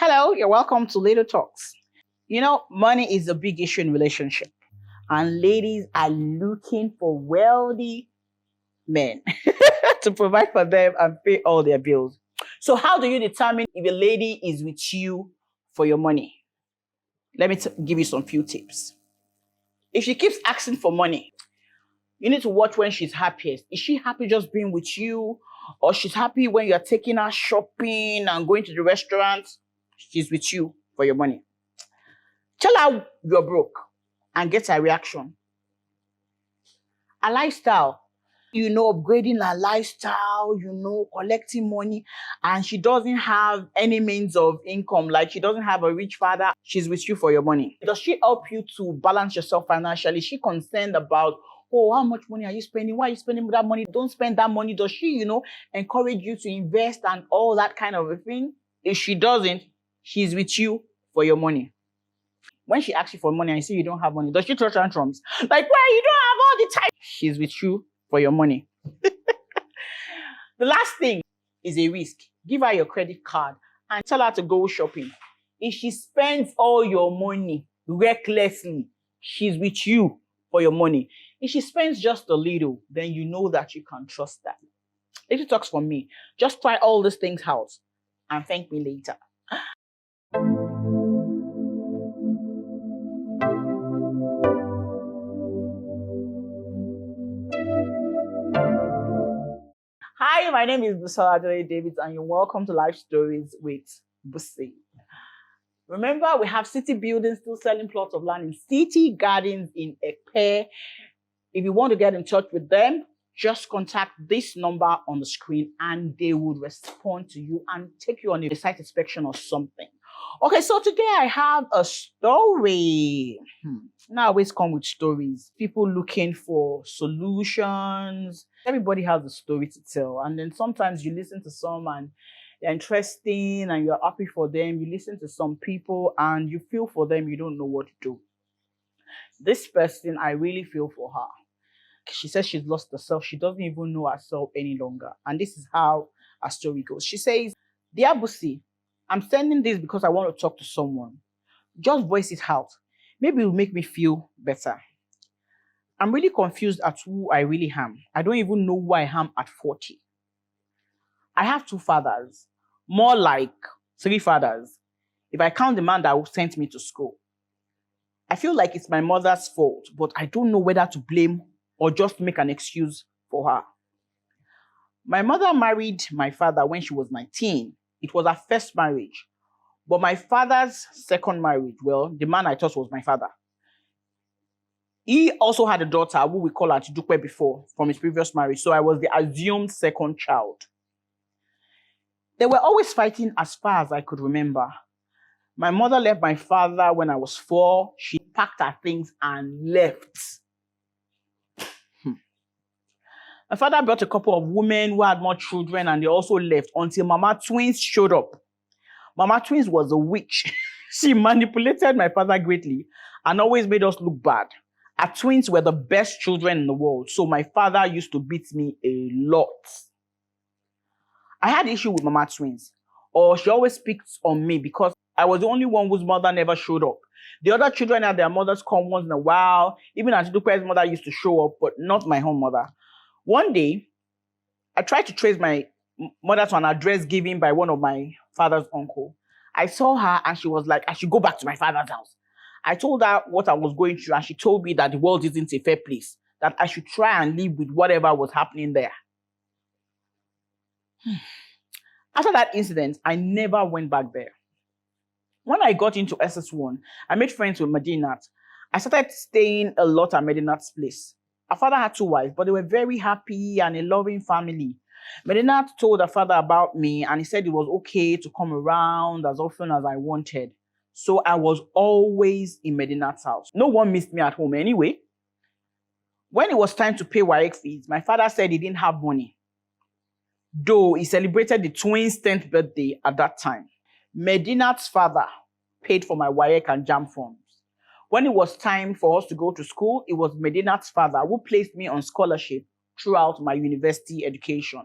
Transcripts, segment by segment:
Hello, you're welcome to Little Talks. Money is a big issue in relationship, and ladies are looking for wealthy men to provide for them and pay all their bills. So, how do you determine if a lady is with you for your money? Let me give you some few tips. If she keeps asking for money, you need to watch when she's happiest. Is she happy just being with you? Or she's happy when you're taking her shopping and going to the restaurant? She's with you for your money. Tell her you're broke and get her reaction. A lifestyle, upgrading her lifestyle, collecting money, and she doesn't have any means of income, like she doesn't have a rich father, she's with you for your money. Does she help you to balance yourself financially? Is she concerned about, oh, how much money are you spending? Why are you spending that money? Don't spend that money. Does she, encourage you to invest and all that kind of a thing? If she doesn't, she's with you for your money. When she asks you for money and you see you don't have money, does she throw tantrums? Like, why you don't have all the time? She's with you for your money. The last thing is a risk. Give her your credit card and tell her to go shopping. If she spends all your money recklessly, she's with you for your money. If she spends just a little, then you know that you can trust that. If it talks for me, just try all these things out and thank me later. Hi, my name is Bussy David, and you're welcome to Life Stories with Bussy. Remember, we have city buildings still selling plots of land in City Gardens in Epe. If you want to get in touch with them, just contact this number on the screen and they would respond to you and take you on a site inspection or something. Okay, so today I have a story. Now I always come with stories. People looking for solutions. Everybody has a story to tell. And then sometimes you listen to some and they're interesting and you're happy for them. You listen to some people and you feel for them. You don't know what to do. This person, I really feel for her. She says she's lost herself. She doesn't even know herself any longer. And this is how her story goes. She says, "Dear Bussy, I'm sending this because I want to talk to someone. Just voice it out. Maybe it will make me feel better. I'm really confused at who I really am. I don't even know who I am at 40. I have 2 fathers, more like 3 fathers, if I count the man that sent me to school. I feel like it's my mother's fault, but I don't know whether to blame or just make an excuse for her. My mother married my father when she was 19. It was her first marriage. But my father's second marriage, well, the man I thought was my father. He also had a daughter who we call her Chidupe before from his previous marriage. So I was the assumed second child. They were always fighting as far as I could remember. My mother left my father when I was 4. She packed her things and left. My father brought a couple of women who had more children and they also left until Mama Twins showed up. Mama Twins was a witch. She manipulated my father greatly and always made us look bad. Our twins were the best children in the world, so my father used to beat me a lot. I had issue with Mama Twins, or she always picked on me because I was the only one whose mother never showed up. The other children had their mothers come once in a while. Even Auntie Dupe's mother used to show up, but not my own mother. One day, I tried to trace my mother to an address given by one of my father's uncle. I saw her and she was like, I should go back to my father's house. I told her what I was going through and she told me that the world isn't a fair place, that I should try and live with whatever was happening there. After that incident, I never went back there. When I got into SS1, I made friends with Medinat. I started staying a lot at Medinat's place. Her father had 2 wives, but they were very happy and a loving family. Medinat told her father about me and he said it was okay to come around as often as I wanted. So I was always in Medinat's house. No one missed me at home anyway. When it was time to pay WAEC fees, my father said he didn't have money, though he celebrated the twins' 10th birthday at that time. Medinat's father paid for my WAEC and JAM forms. When it was time for us to go to school, it was Medinat's father who placed me on scholarship throughout my university education.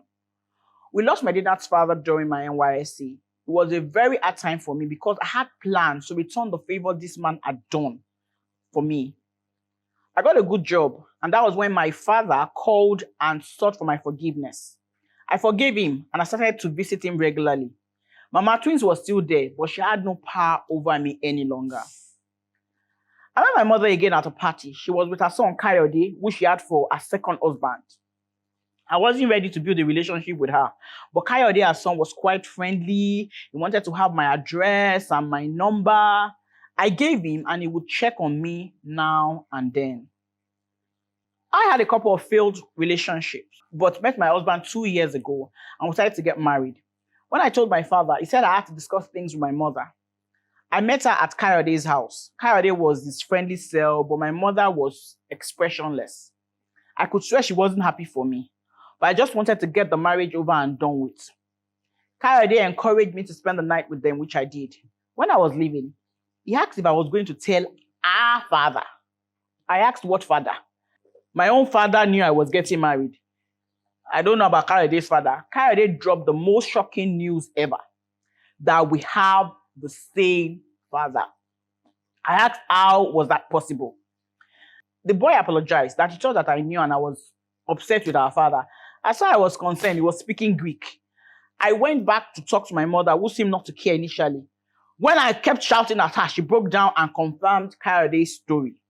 We lost Medinat's father during my NYSC. It was a very hard time for me because I had plans to return the favor this man had done for me. I got a good job, and that was when my father called and sought for my forgiveness. I forgave him, and I started to visit him regularly. Mama Twins was still there, but she had no power over me any longer. I met my mother again at a party. She was with her son Kayode, who she had for a second husband. I wasn't ready to build a relationship with her, but Kayode, her son, was quite friendly. He wanted to have my address and my number. I gave him, and he would check on me now and then. I had a couple of failed relationships, but met my husband 2 years ago and decided to get married. When I told my father, he said I had to discuss things with my mother. I met her at Kayode's house. Kayode was this friendly self, but my mother was expressionless. I could swear she wasn't happy for me, but I just wanted to get the marriage over and done with. Kayode encouraged me to spend the night with them, which I did. When I was leaving, he asked if I was going to tell our father. I asked what father. My own father knew I was getting married. I don't know about Kayode's father. Kayode dropped the most shocking news ever, that we have the same father. I asked how was that possible. The boy apologized that he thought that I knew and I was upset with our father. As far as I was concerned, he was speaking Greek. I went back to talk to my mother, who seemed not to care initially. When I kept shouting at her, she broke down and confirmed Kayode's story.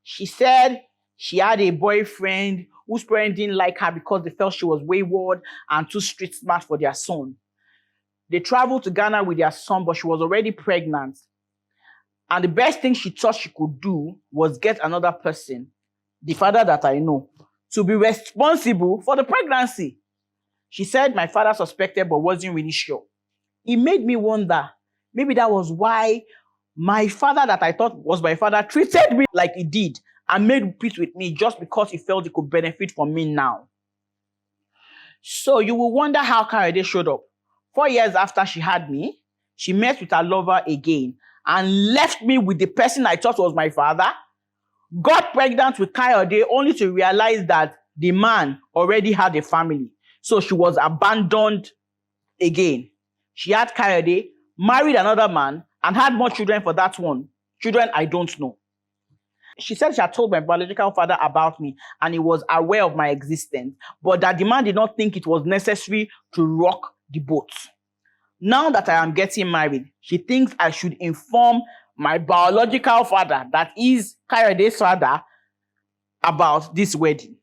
She said she had a boyfriend whose parents didn't like her because they felt she was wayward and too street smart for their son. They traveled to Ghana with their son, but she was already pregnant. And the best thing she thought she could do was get another person, the father that I know, to be responsible for the pregnancy. She said my father suspected but wasn't really sure. It made me wonder, maybe that was why my father that I thought was my father treated me like he did and made peace with me just because he felt he could benefit from me now. So you will wonder how Kayode showed up. 4 years after she had me, she met with her lover again and left me with the person I thought was my father, got pregnant with Kayode only to realize that the man already had a family. So she was abandoned again. She had Kayode, married another man, and had more children for that one. Children I don't know. She said she had told my biological father about me and he was aware of my existence, but that the man did not think it was necessary to rock the boat. Now that I am getting married, she thinks I should inform my biological father, that is Kayode's father, about this wedding.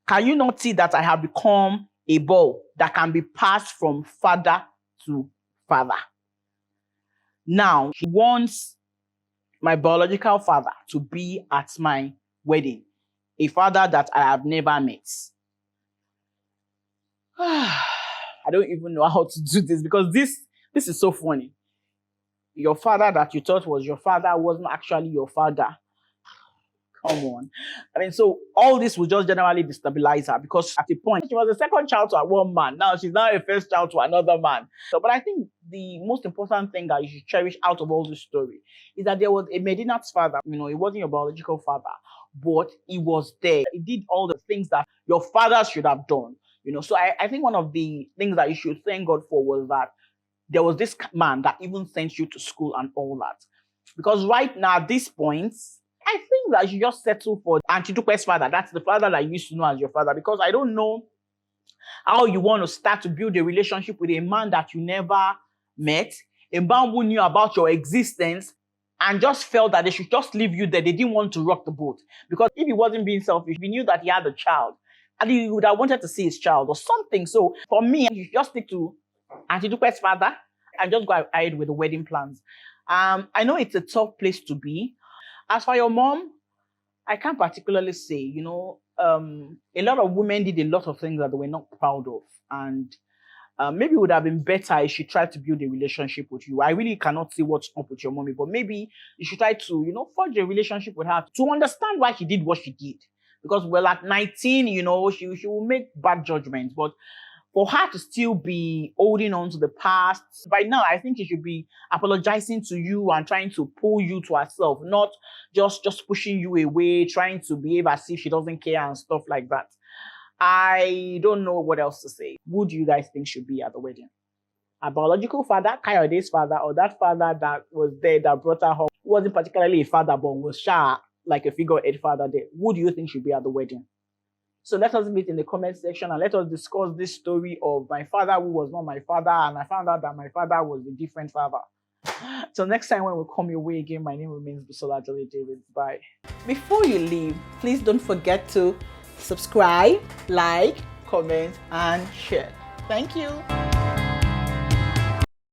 Can you not see that I have become a ball that can be passed from father to father? Now, she wants my biological father to be at my wedding, a father that I have never met. I don't even know how to do this because this is so funny. Your father that you thought was your father wasn't actually your father. Come on. I mean, so all this will just generally destabilize her because at a point, she was a second child to one man. Now she's now a first child to another man. So, but I think the most important thing that you should cherish out of all this story is that there was a Medina's father. You know, it wasn't your biological father, but he was there. He did all the things that your father should have done. You know, so I think one of the things that you should thank God for was that there was this man that even sent you to school and all that. Because right now, at this point, I think that you just settle for Auntie Dupe's father. That's the father that you used to know as your father. Because I don't know how you want to start to build a relationship with a man that you never met, a man who knew about your existence and just felt that they should just leave you there. They didn't want to rock the boat. Because if he wasn't being selfish, he knew that he had a child and he would have wanted to see his child or something. So for me, you just stick to Auntie Dupe's father and just go ahead with the wedding plans. I know it's a tough place to be. As for your mom, I can't particularly say, you know, a lot of women did a lot of things that they were not proud of. And maybe it would have been better if she tried to build a relationship with you. I really cannot see what's up with your mommy, but maybe you should try to, you know, forge a relationship with her to understand why she did what she did. Because, well, at 19, you know, she will make bad judgments. But for her to still be holding on to the past, by now, I think she should be apologizing to you and trying to pull you to herself, not just pushing you away, trying to behave as if she doesn't care and stuff like that. I don't know what else to say. Who do you guys think should be at the wedding? her biological father, Kayode's father, or that father that was there that brought her home, wasn't particularly a father, but was like a figurehead father there, who do you think should be at the wedding? So let us meet in the comment section and let us discuss this story of my father who was not my father, and I found out that my father was a different father. So next time when we come your way again, my name remains Busola Jolly David. Bye. Before you leave, please don't forget to subscribe, like, comment, and share. Thank you.